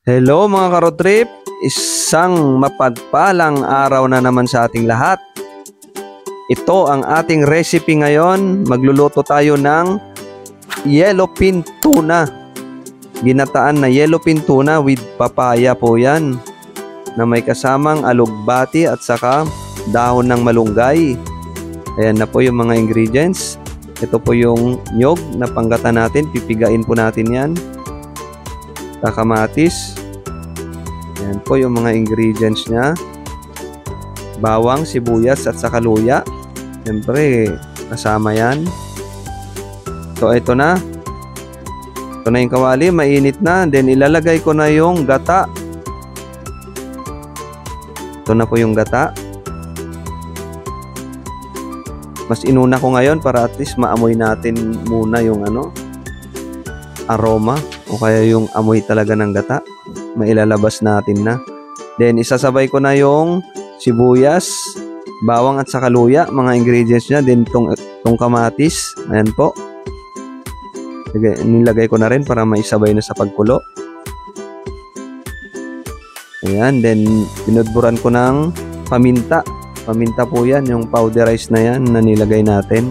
Hello mga karotrip, isang mapagpalang araw na naman sa ating lahat. Ito ang ating recipe ngayon. Magluluto tayo ng yellowfin tuna. Ginataan na yellowfin tuna with papaya po yan, na may kasamang alugbati at saka dahon ng malunggay. Ayan na po yung mga ingredients. Ito po yung nyog na panggatan natin. Pipigain po natin yan. Kamatis. Ayan po yung mga ingredients niya. Bawang, sibuyas at saka luya. Siyempre kasama yan. So ito na. Ito na yung kawali, mainit na. Then ilalagay ko na yung gata. Ito na po yung gata. Mas inuna ko ngayon para at least maamoy natin muna yung aroma o kaya yung amoy talaga ng gata. Mailalabas natin na. Then isasabay ko na yung sibuyas, bawang at saka luya, mga ingredients niya. Then tong kamatis, ayan po. Nilagay ko na rin para maisabay na sa pagkulo. Ayan, then pinudburan ko ng paminta. Paminta po yan, yung powderized na yan na nilagay natin.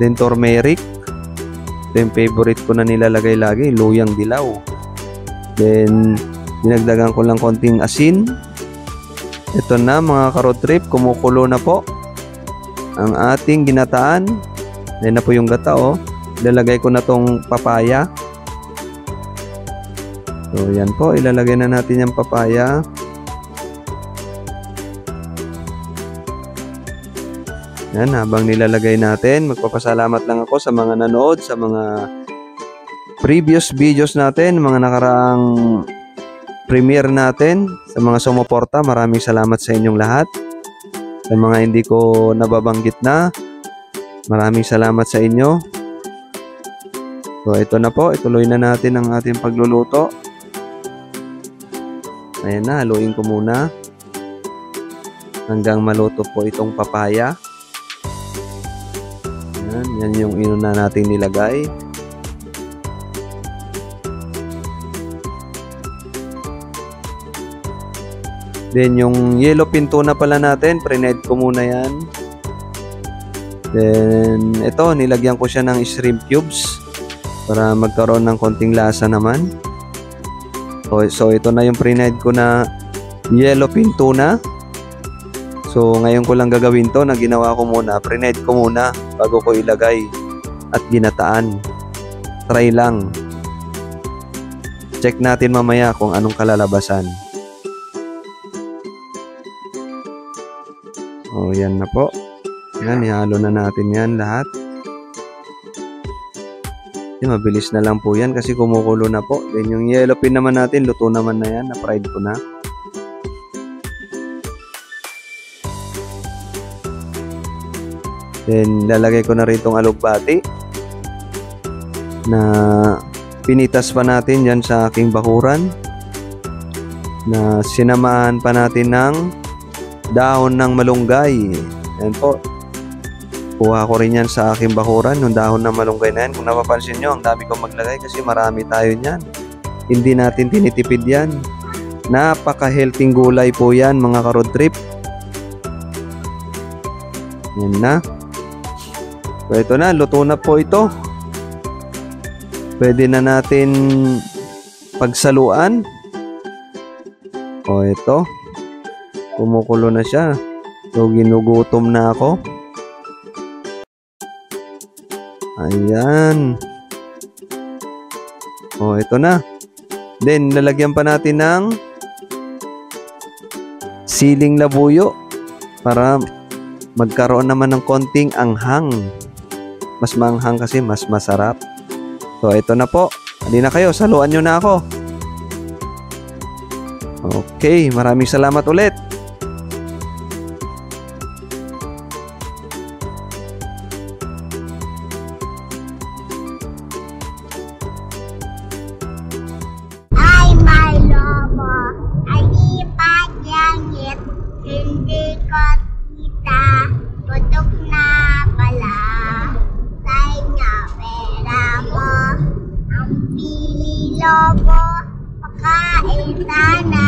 Then turmeric. Ito yung favorite ko na nilalagay lagi, luyang dilaw. Then dinagdagan ko lang konting asin. Ito na mga karotrip, kumukulo na po ang ating ginataan. Then na po yung gata oh. Ilalagay ko na tong papaya. So yan po, ilalagay na natin yung papaya. Yan, habang nilalagay natin, magpapasalamat lang ako sa mga nanood, sa mga previous videos natin, mga nakaraang premiere natin, sa mga sumuporta. Maraming salamat sa inyong lahat. Sa mga hindi ko nababanggit na, maraming salamat sa inyo. So ito na po, ituloy na natin ang ating pagluluto. Ayan na, haluin ko muna hanggang maluto po itong papaya. Yan yung inuna natin nilagay. Then yung yellowfin tuna pala natin, pre-kniad ko muna yan. Then ito, nilagyan ko siya ng shrimp cubes para magkaroon ng konting lasa naman. So ito na yung pre-kniad ko na yellowfin tuna. So ngayon ko lang gagawin to, na ginawa ko muna, pre-kniad ko muna bago ko ilagay at ginataan. Try lang. Check natin mamaya kung anong kalalabasan. O yan na po. Yan, ihalo na natin yan lahat. Mabilis na lang po yan kasi kumukulo na po. Then yung yellowfin naman natin, luto naman na yan, na-fried ko na. Then lalagay ko na rin itong alugbati na pinitas pa natin dyan sa aking bakuran, na sinamahan pa natin ng dahon ng malunggay. Yan po, kuha ko rin yan sa aking bakuran, yung dahon ng malunggay na yan. Kung napapansin nyo, ang dami kong maglagay kasi marami tayo nyan. Hindi natin tinitipid yan. Napaka-healthy gulay po yan mga ka-road trip. Yan na. So ito na, luto na po ito. Pwede na natin pagsaluan. O ito, kumukulo na siya. So ginugutom na ako. Ayan. O ito na. Then lalagyan pa natin ng siling labuyo para magkaroon naman ng konting anghang. Mas maanghang kasi mas masarap. So ito na po. Hindi na kayo, saluan nyo na ako. Okay, maraming salamat ulit. Ay, my lobo, alipat langit, hindi ko kita, putok na pala. Say nga pera mo, ang Pili lobo, pakain sana